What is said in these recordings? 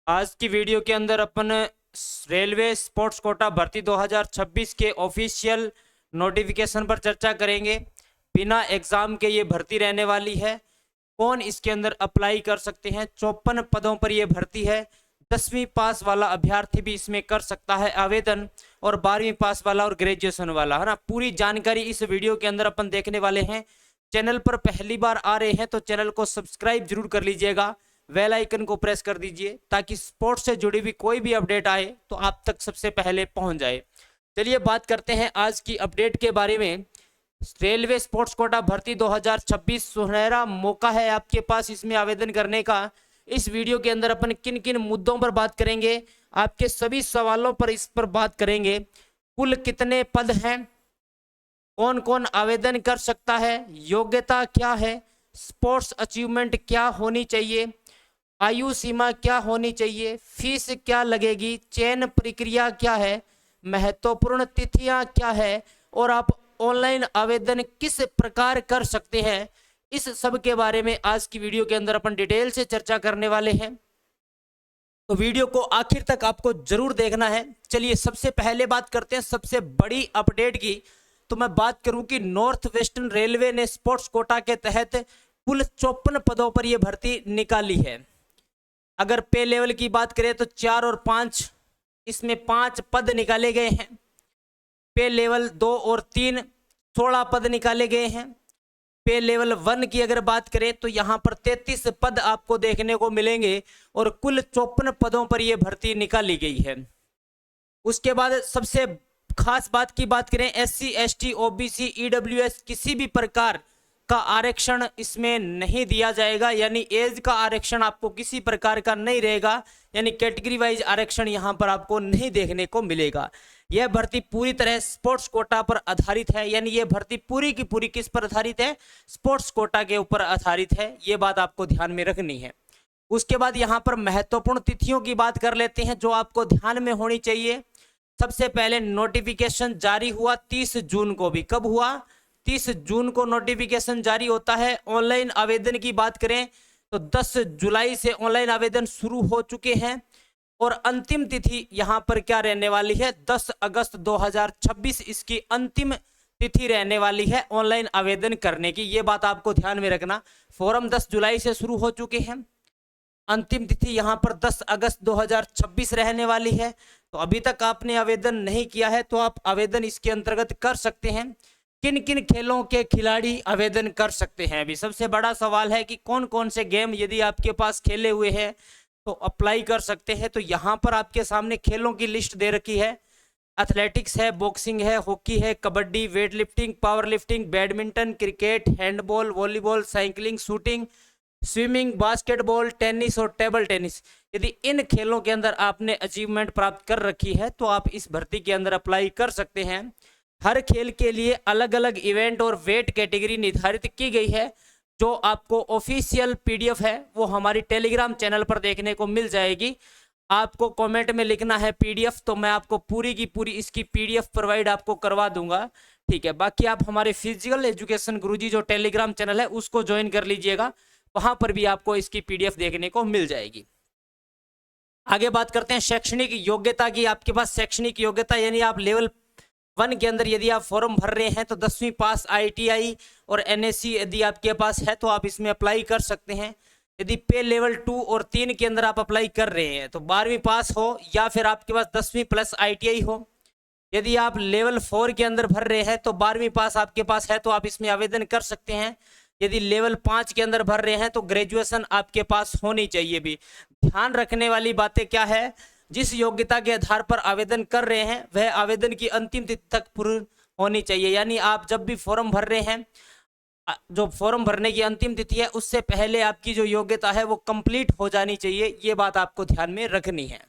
आज की वीडियो के अंदर अपन रेलवे स्पोर्ट्स कोटा भर्ती 2026 के ऑफिशियल नोटिफिकेशन पर चर्चा करेंगे। बिना एग्जाम के ये भर्ती रहने वाली है। कौन इसके अंदर अप्लाई कर सकते हैं? 54 पदों पर यह भर्ती है। 10वीं पास वाला अभ्यर्थी भी इसमें कर सकता है आवेदन, और 12वीं पास वाला और ग्रेजुएशन वाला, है ना। पूरी जानकारी इस वीडियो के अंदर अपन देखने वाले हैं। चैनल पर पहली बार आ रहे हैं तो चैनल को सब्सक्राइब जरूर कर लीजिएगा, बेल आइकन को प्रेस कर दीजिए ताकि स्पोर्ट्स से जुड़ी हुई कोई भी अपडेट आए तो आप तक सबसे पहले पहुंच जाए। चलिए बात करते हैं आज की अपडेट के बारे में। रेलवे स्पोर्ट्स कोटा भर्ती 2026 सुनहरा मौका है आपके पास इसमें आवेदन करने का। इस वीडियो के अंदर अपन किन किन मुद्दों पर बात करेंगे, आपके सभी सवालों पर इस पर बात करेंगे। कुल कितने पद हैं, कौन कौन आवेदन कर सकता है, योग्यता क्या है, स्पोर्ट्स अचीवमेंट क्या होनी चाहिए, आयु सीमा क्या होनी चाहिए, फीस क्या लगेगी, चयन प्रक्रिया क्या है, महत्वपूर्ण तिथियां क्या है, और आप ऑनलाइन आवेदन किस प्रकार कर सकते हैं, इस सब के बारे में आज की वीडियो के अंदर अपन डिटेल से चर्चा करने वाले हैं। तो वीडियो को आखिर तक आपको जरूर देखना है। चलिए सबसे पहले बात करते हैं सबसे बड़ी अपडेट की। तो मैं बात करूं कि नॉर्थ वेस्टर्न रेलवे ने स्पोर्ट्स कोटा के तहत कुल 54 पदों पर यह भर्ती निकाली है। अगर पे लेवल की बात करें तो 4 और 5, इसमें 5 पद निकाले गए हैं। पे लेवल 2 और 3 16 पद निकाले गए हैं। पे लेवल 1 की अगर बात करें तो यहाँ पर 33 पद आपको देखने को मिलेंगे और कुल 54 पदों पर यह भर्ती निकाली गई है। उसके बाद सबसे खास बात की बात करें, SC ST OBC EWS किसी भी प्रकार का आरक्षण इसमें नहीं दिया जाएगा, यानी एज का आरक्षण आपको किसी प्रकार का नहीं रहेगा, यानी कैटेगरी वाइज आरक्षण यहां पर आपको नहीं देखने को मिलेगा। यह भर्ती पूरी तरह स्पोर्ट्स कोटा पर आधारित है, यानी यह भर्ती पूरी की पूरी किस पर आधारित है? स्पोर्ट्स कोटा के ऊपर आधारित है। यह बात आपको ध्यान में रखनी है। उसके बाद यहाँ पर महत्वपूर्ण तिथियों की बात कर लेते हैं जो आपको ध्यान में होनी चाहिए। सबसे पहले नोटिफिकेशन जारी हुआ 30 जून को भी। कब हुआ? 30 जून को नोटिफिकेशन जारी होता है। ऑनलाइन आवेदन की बात करें तो 10 जुलाई से ऑनलाइन आवेदन शुरू हो चुके हैं और अंतिम तिथि यहां पर क्या रहने वाली है? 10 अगस्त 2026 इसकी अंतिम तिथि रहने वाली है ऑनलाइन आवेदन करने की। ये बात आपको ध्यान में रखना। फॉर्म 10 जुलाई से शुरू हो चुके हैं, अंतिम तिथि यहां पर 10 अगस्त 2026 रहने वाली है। तो अभी तक आपने आवेदन नहीं किया है तो आप आवेदन इसके अंतर्गत कर सकते हैं। किन किन खेलों के खिलाड़ी आवेदन कर सकते हैं? अभी सबसे बड़ा सवाल है कि कौन कौन से गेम यदि आपके पास खेले हुए हैं तो अप्लाई कर सकते हैं। तो यहाँ पर आपके सामने खेलों की लिस्ट दे रखी है। एथलेटिक्स है, बॉक्सिंग है, हॉकी है, kabaddi, weight lifting, power lifting, badminton, cricket, handball, volleyball, cycling, shooting, swimming, basketball, tennis और टेबल टेनिस। यदि इन खेलों के अंदर आपने अचीवमेंट प्राप्त कर रखी है तो आप इस भर्ती के अंदर अप्लाई कर सकते हैं। हर खेल के लिए अलग अलग इवेंट और वेट कैटेगरी निर्धारित की गई है। जो आपको ऑफिशियल PDF है वो हमारी टेलीग्राम चैनल पर देखने को मिल जाएगी। आपको कमेंट में लिखना है PDF, तो मैं आपको पूरी की पूरी इसकी PDF प्रोवाइड आपको करवा दूंगा। ठीक है, बाकी आप हमारे फिजिकल एजुकेशन गुरुजी जो टेलीग्राम चैनल है उसको ज्वाइन कर लीजिएगा, वहां पर भी आपको इसकी PDF देखने को मिल जाएगी। आगे बात करते हैं शैक्षणिक योग्यता की। आपके पास शैक्षणिक योग्यता यानी आप लेवल 1 के अंदर यदि आप फॉर्म भर रहे हैं तो 10वीं पास ITI और NSC यदि आपके पास है तो आप इसमें अप्लाई कर सकते हैं। यदि पे लेवल 2 और 3 के अंदर आप अप्लाई कर रहे हैं तो 12वीं पास हो या फिर आपके पास 10वीं प्लस ITI हो। यदि आप लेवल 4 के अंदर भर रहे हैं तो 12वीं पास आपके पास है तो आप इसमें आवेदन कर सकते हैं। यदि लेवल 5 के अंदर भर रहे हैं तो ग्रेजुएशन आपके पास होनी चाहिए। भी ध्यान रखने वाली बातें क्या है? जिस योग्यता के आधार पर आवेदन कर रहे हैं वह आवेदन की अंतिम तिथि तक पूर्ण होनी चाहिए। यानी आप जब भी फॉर्म भर रहे हैं, जो फॉर्म भरने की अंतिम तिथि है उससे पहले आपकी जो योग्यता है वो कंप्लीट हो जानी चाहिए। ये बात आपको ध्यान में रखनी है।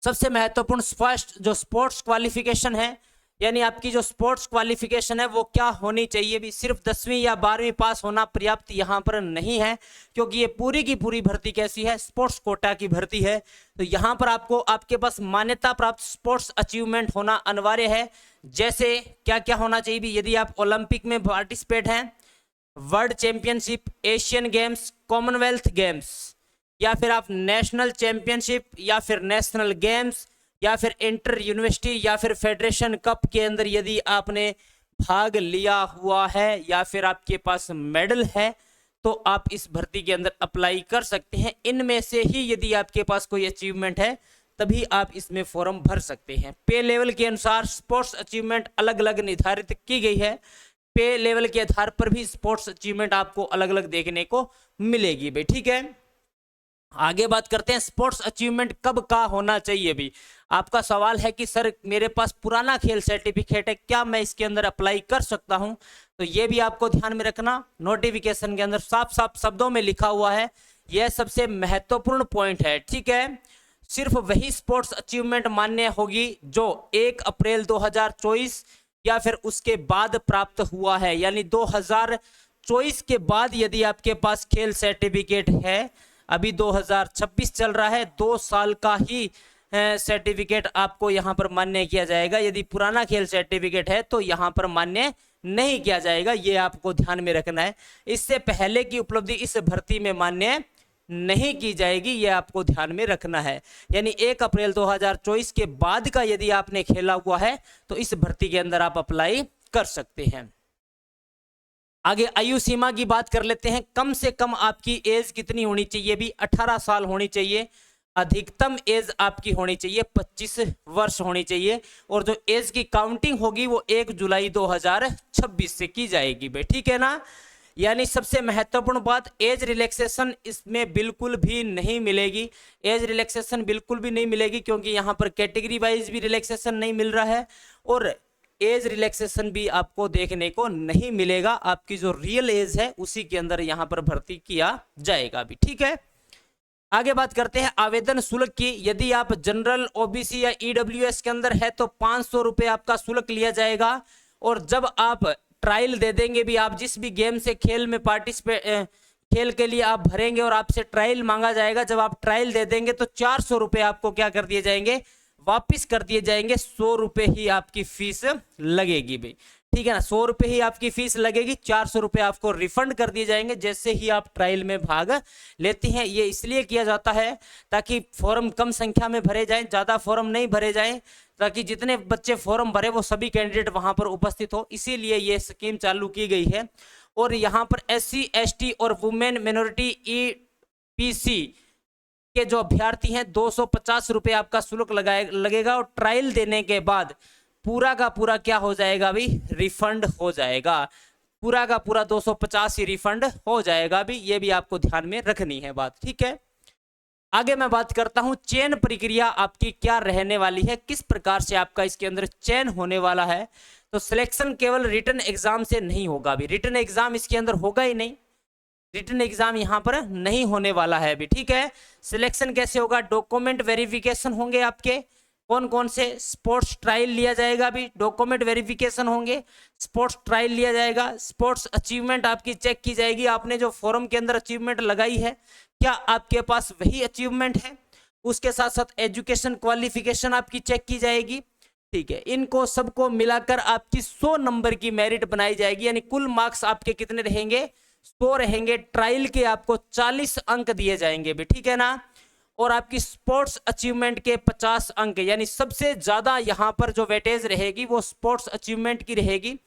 सबसे महत्वपूर्ण स्पष्ट जो स्पोर्ट्स क्वालिफिकेशन है, यानी आपकी जो स्पोर्ट्स क्वालिफिकेशन है वो क्या होनी चाहिए? भी सिर्फ 10वीं या 12वीं पास होना पर्याप्त यहाँ पर नहीं है, क्योंकि ये पूरी की पूरी भर्ती कैसी है? स्पोर्ट्स कोटा की भर्ती है। तो यहाँ पर आपको आपके पास मान्यता प्राप्त स्पोर्ट्स अचीवमेंट होना अनिवार्य है। जैसे क्या क्या होना चाहिए? भी यदि आप ओलंपिक में पार्टिसिपेट हैं, world championship, Asian games, Commonwealth games, या फिर आप नेशनल चैंपियनशिप या फिर नेशनल गेम्स या फिर इंटर यूनिवर्सिटी या फिर फेडरेशन कप के अंदर यदि आपने भाग लिया हुआ है या फिर आपके पास मेडल है तो आप इस भर्ती के अंदर अप्लाई कर सकते हैं। इनमें से ही यदि आपके पास कोई अचीवमेंट है तभी आप इसमें फॉर्म भर सकते हैं। पे लेवल के अनुसार स्पोर्ट्स अचीवमेंट अलग अलग निर्धारित की गई है। पे लेवल के आधार पर भी स्पोर्ट्स अचीवमेंट आपको अलग अलग देखने को मिलेगी भाई, ठीक है। आगे बात करते हैं स्पोर्ट्स अचीवमेंट कब का होना चाहिए भी। आपका सवाल है कि सर मेरे पास पुराना खेल सर्टिफिकेट है, क्या मैं इसके अंदर अप्लाई कर सकता हूं? तो ये भी आपको ध्यान में रखना, नोटिफिकेशन के अंदर साफ साफ शब्दों में लिखा हुआ है, यह सबसे महत्वपूर्ण पॉइंट है, ठीक है। सिर्फ वही स्पोर्ट्स अचीवमेंट मान्य होगी जो 1 अप्रैल 2024 या फिर उसके बाद प्राप्त हुआ है। यानी 2024 के बाद यदि आपके पास खेल सर्टिफिकेट है, अभी 2026 चल रहा है, 2 साल का ही सर्टिफिकेट आपको यहाँ पर मान्य किया जाएगा। यदि पुराना खेल सर्टिफिकेट है तो यहाँ पर मान्य नहीं किया जाएगा, ये आपको ध्यान में रखना है। इससे पहले की उपलब्धि इस भर्ती में मान्य नहीं की जाएगी, ये आपको ध्यान में रखना है। यानी 1 अप्रैल 2024 के बाद का यदि आपने खेला हुआ है तो इस भर्ती के अंदर आप अप्लाई कर सकते हैं। आगे आयु सीमा की बात कर लेते हैं। कम से कम आपकी एज कितनी होनी चाहिए भी? 18 साल होनी चाहिए। अधिकतम एज आपकी होनी चाहिए 25 वर्ष होनी चाहिए। और जो एज की काउंटिंग होगी वो 1 जुलाई 2026 से की जाएगी भाई, ठीक है ना। यानी सबसे महत्वपूर्ण बात, एज रिलैक्सेशन इसमें बिल्कुल भी नहीं मिलेगी। एज रिलैक्सेशन बिल्कुल भी नहीं मिलेगी क्योंकि यहाँ पर कैटेगरी वाइज भी रिलैक्सेशन नहीं मिल रहा है और एज रिलैक्सेशन भी आपको देखने को नहीं मिलेगा। आपकी जो रियल एज है उसी के अंदर यहाँ पर भर्ती किया जाएगा भी, ठीक है। आगे बात करते हैं आवेदन शुल्क की। यदि आप जनरल, ओबीसी या ईडब्ल्यूएस के अंदर है तो 500 रुपये आपका शुल्क लिया जाएगा। और जब आप ट्रायल दे देंगे भी, आप जिस भी गेम से खेल में खेल के लिए आप भरेंगे और आपसे ट्रायल मांगा जाएगा, जब आप ट्रायल दे देंगे तो 400 रुपये आपको क्या कर दिए जाएंगे? वापिस कर दिए जाएंगे। 100 रुपये ही आपकी फीस लगेगी भाई, ठीक है ना। 100 रुपये ही आपकी फीस लगेगी, 400 रुपये आपको रिफंड कर दिए जाएंगे जैसे ही आप ट्रायल में भाग लेते हैं। ये इसलिए किया जाता है ताकि फॉर्म कम संख्या में भरे जाएं, ज़्यादा फॉर्म नहीं भरे जाएं, ताकि जितने बच्चे फॉर्म भरे वो सभी कैंडिडेट वहां पर उपस्थित हो। इसीलिए ये स्कीम चालू की गई है। और यहाँ पर SC, ST और वुमेन मिनोरिटी EPC के जो अभ्यर्थी हैं 250 रुपये आपका शुल्क लगेगा। और ट्रायल देने के बाद पूरा का पूरा क्या हो जाएगा भी? रिफंड हो जाएगा। पूरा का पूरा 250 ही रिफंड हो जाएगा भी, ये भी आपको ध्यान में रखनी है बात, ठीक है। आगे मैं बात करता हूं चयन प्रक्रिया आपकी क्या रहने वाली है, किस प्रकार से आपका इसके अंदर चयन होने वाला है। तो सिलेक्शन केवल रिटन एग्जाम से नहीं होगा अभी, रिटन एग्जाम इसके अंदर होगा ही नहीं, रिटन एग्जाम यहां पर नहीं होने वाला है अभी, ठीक है। सिलेक्शन कैसे होगा? डॉक्यूमेंट वेरिफिकेशन होंगे आपके। कौन कौन से? स्पोर्ट्स ट्रायल लिया जाएगा अभी, डॉक्यूमेंट वेरिफिकेशन होंगे, स्पोर्ट्स ट्रायल लिया जाएगा, स्पोर्ट्स अचीवमेंट आपकी चेक की जाएगी। आपने जो फॉर्म के अंदर अचीवमेंट लगाई है क्या आपके पास वही अचीवमेंट है? उसके साथ साथ एजुकेशन क्वालिफिकेशन आपकी चेक की जाएगी, ठीक है। इनको सबको मिलाकर आपकी 100 नंबर की मेरिट बनाई जाएगी। यानी कुल मार्क्स आपके कितने रहेंगे? 100 रहेंगे। ट्रायल के आपको 40 अंक दिए जाएंगे भी, ठीक है ना। और आपकी स्पोर्ट्स अचीवमेंट के 50 अंक, यानी सबसे ज्यादा यहां पर जो वेटेज रहेगी वो स्पोर्ट्स अचीवमेंट की रहेगी।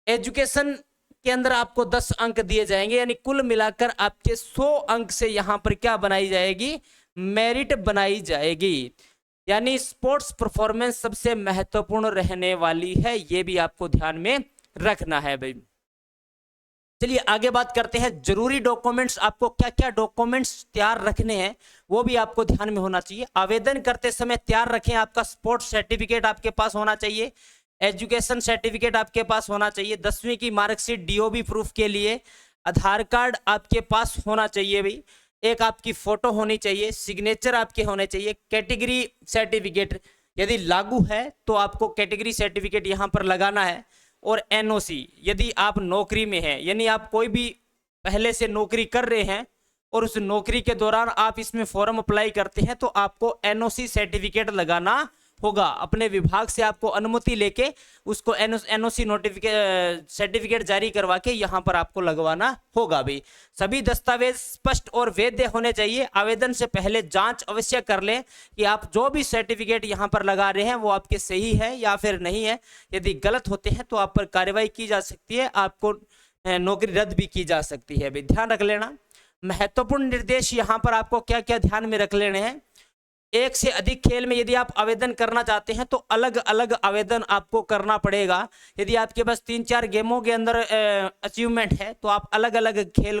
एजुकेशन के अंदर आपको 10 अंक दिए जाएंगे। यानी कुल मिलाकर आपके 100 अंक से यहां पर क्या बनाई जाएगी? मेरिट बनाई जाएगी। यानी स्पोर्ट्स परफॉर्मेंस सबसे महत्वपूर्ण रहने वाली है, ये भी आपको ध्यान में रखना है भाई। चलिए आगे बात करते हैं जरूरी डॉक्यूमेंट्स, आपको क्या क्या डॉक्यूमेंट्स तैयार रखने हैं वो भी आपको ध्यान में होना चाहिए। आवेदन करते समय तैयार रखें, आपका स्पोर्ट्स सर्टिफिकेट आपके पास होना चाहिए, एजुकेशन सर्टिफिकेट आपके पास होना चाहिए, 10वीं की मार्कशीट DOB प्रूफ के लिए, आधार कार्ड आपके पास होना चाहिए भाई, एक आपकी फोटो होनी चाहिए, सिग्नेचर आपके होने चाहिए, कैटेगरी सर्टिफिकेट यदि लागू है तो आपको कैटेगरी सर्टिफिकेट यहाँ पर लगाना है। और NOC यदि आप नौकरी में हैं, यानी आप कोई भी पहले से नौकरी कर रहे हैं और उस नौकरी के दौरान आप इसमें फॉर्म अप्लाई करते हैं तो आपको NOC सर्टिफिकेट लगाना होगा। अपने विभाग से आपको अनुमति लेके उसको एनओसी सर्टिफिकेट जारी करवा के यहाँ पर आपको लगवाना होगा भी। सभी दस्तावेज स्पष्ट और वैध होने चाहिए। आवेदन से पहले जांच अवश्य कर लें कि आप जो भी सर्टिफिकेट यहाँ पर लगा रहे हैं वो आपके सही है या फिर नहीं है। यदि गलत होते हैं तो आप पर कार्रवाई की जा सकती है, आपको नौकरी रद्द भी की जा सकती है भी, ध्यान रख लेना। महत्वपूर्ण निर्देश यहाँ पर आपको क्या क्या ध्यान में रख लेने हैं। एक से अधिक खेल में यदि आप आवेदन करना चाहते हैं तो अलग अलग आवेदन आपको करना पड़ेगा। यदि आपके पास 3-4 गेमों के अंदर अचीवमेंट है तो आप अलग अलग खेल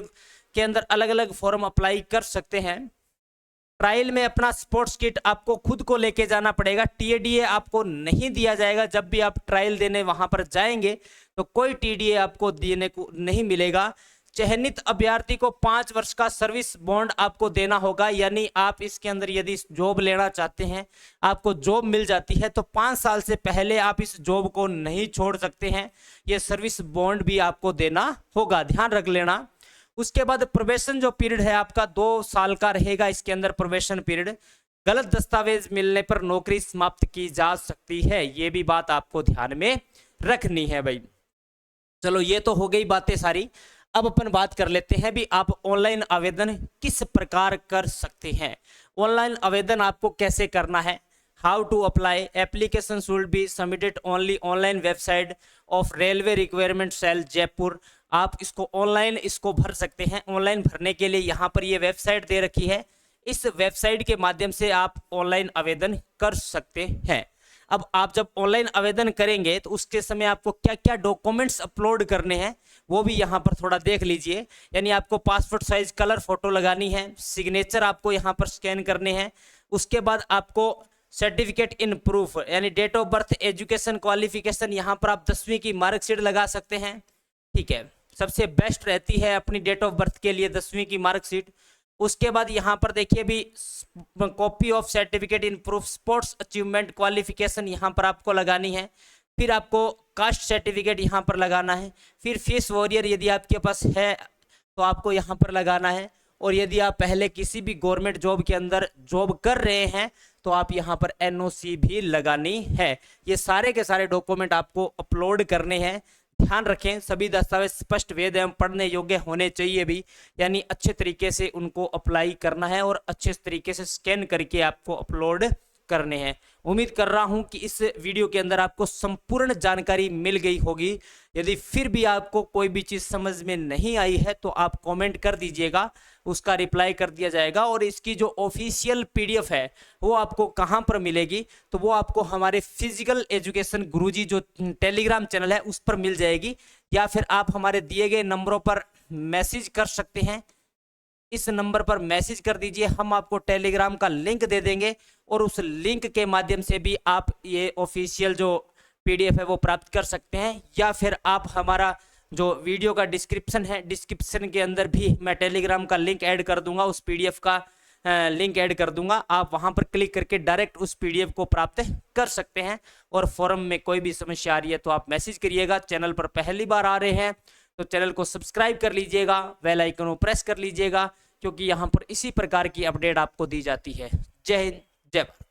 के अंदर अलग अलग फॉर्म अप्लाई कर सकते हैं। ट्रायल में अपना स्पोर्ट्स किट आपको खुद को लेके जाना पड़ेगा। टीएडीए आपको नहीं दिया जाएगा। जब भी आप ट्रायल देने वहां पर जाएंगे तो कोई टीडीए आपको देने को नहीं मिलेगा। चयनित अभ्यर्थी को 5 वर्ष का सर्विस बॉन्ड आपको देना होगा, यानी आप इसके अंदर यदि जॉब लेना चाहते हैं, आपको जॉब मिल जाती है तो 5 साल से पहले आप इस जॉब को नहीं छोड़ सकते हैं। ये सर्विस बॉन्ड भी आपको देना होगा, ध्यान रख लेना। उसके बाद प्रोबेशन जो पीरियड है आपका 2 साल का रहेगा। इसके अंदर प्रोबेशन पीरियड, गलत दस्तावेज मिलने पर नौकरी समाप्त की जा सकती है, ये भी बात आपको ध्यान में रखनी है भाई। चलो ये तो हो गई बातें सारी। अब अपन बात कर लेते हैं भी आप ऑनलाइन आवेदन किस प्रकार कर सकते हैं। ऑनलाइन आवेदन आपको कैसे करना है। How to apply, application should be submitted only online website of railway requirement cell Jaipur. आप इसको ऑनलाइन इसको भर सकते हैं। ऑनलाइन भरने के लिए यहाँ पर ये वेबसाइट दे रखी है, इस वेबसाइट के माध्यम से आप ऑनलाइन आवेदन कर सकते हैं। अब आप जब ऑनलाइन आवेदन करेंगे तो उसके समय आपको क्या क्या डॉक्यूमेंट्स अपलोड करने हैं वो भी यहाँ पर थोड़ा देख लीजिए। यानी आपको पासपोर्ट साइज कलर फोटो लगानी है, सिग्नेचर आपको यहाँ पर स्कैन करने हैं। उसके बाद आपको सर्टिफिकेट इन प्रूफ यानी date of birth, education qualification, यहाँ पर आप 10वीं की मार्कशीट लगा सकते हैं। ठीक है, सबसे बेस्ट रहती है अपनी डेट ऑफ बर्थ के लिए 10वीं की मार्कशीट। उसके बाद यहाँ पर देखिए भी copy of certificate in proof sports achievement qualification यहाँ पर आपको लगानी है। फिर आपको कास्ट सर्टिफिकेट यहाँ पर लगाना है। फिर फीस वॉरियर यदि आपके पास है तो आपको यहाँ पर लगाना है। और यदि आप पहले किसी भी गवर्नमेंट जॉब के अंदर जॉब कर रहे हैं तो आप यहाँ पर एनओसी भी लगानी है। ये सारे के सारे डॉक्यूमेंट आपको अपलोड करने हैं। ध्यान रखें सभी दस्तावेज स्पष्ट, वैध एवं पढ़ने योग्य होने चाहिए भी, यानी अच्छे तरीके से उनको अप्लाई करना है और अच्छे तरीके से स्कैन करके आपको अपलोड करने हैं। उम्मीद कर रहा हूं कि इस वीडियो के अंदर आपको संपूर्ण जानकारी मिल गई होगी। यदि फिर भी आपको कोई भी चीज़ समझ में नहीं आई है तो आप कमेंट कर दीजिएगा, उसका रिप्लाई कर दिया जाएगा। और इसकी जो ऑफिशियल पीडीएफ है वो आपको कहां पर मिलेगी, तो वो आपको हमारे फिजिकल एजुकेशन गुरुजी जो टेलीग्राम चैनल है उस पर मिल जाएगी, या फिर आप हमारे दिए गए नंबरों पर मैसेज कर सकते हैं। इस नंबर पर मैसेज कर दीजिए, हम आपको टेलीग्राम का लिंक दे देंगे और उस लिंक के माध्यम से भी आप ये ऑफिशियल जो पीडीएफ है वो प्राप्त कर सकते हैं। या फिर आप हमारा जो वीडियो का डिस्क्रिप्शन है, डिस्क्रिप्शन के अंदर भी मैं टेलीग्राम का लिंक ऐड कर दूंगा, उस पीडीएफ का लिंक ऐड कर दूंगा। आप वहां पर क्लिक करके डायरेक्ट उस पीडीएफ को प्राप्त कर सकते हैं। और फोरम में कोई भी समस्या आ रही है तो आप मैसेज करिएगा। चैनल पर पहली बार आ रहे हैं तो चैनल को सब्सक्राइब कर लीजिएगा, बेल आइकन को प्रेस कर लीजिएगा, क्योंकि यहाँ पर इसी प्रकार की अपडेट आपको दी जाती है। जय हिंद, जय भारत।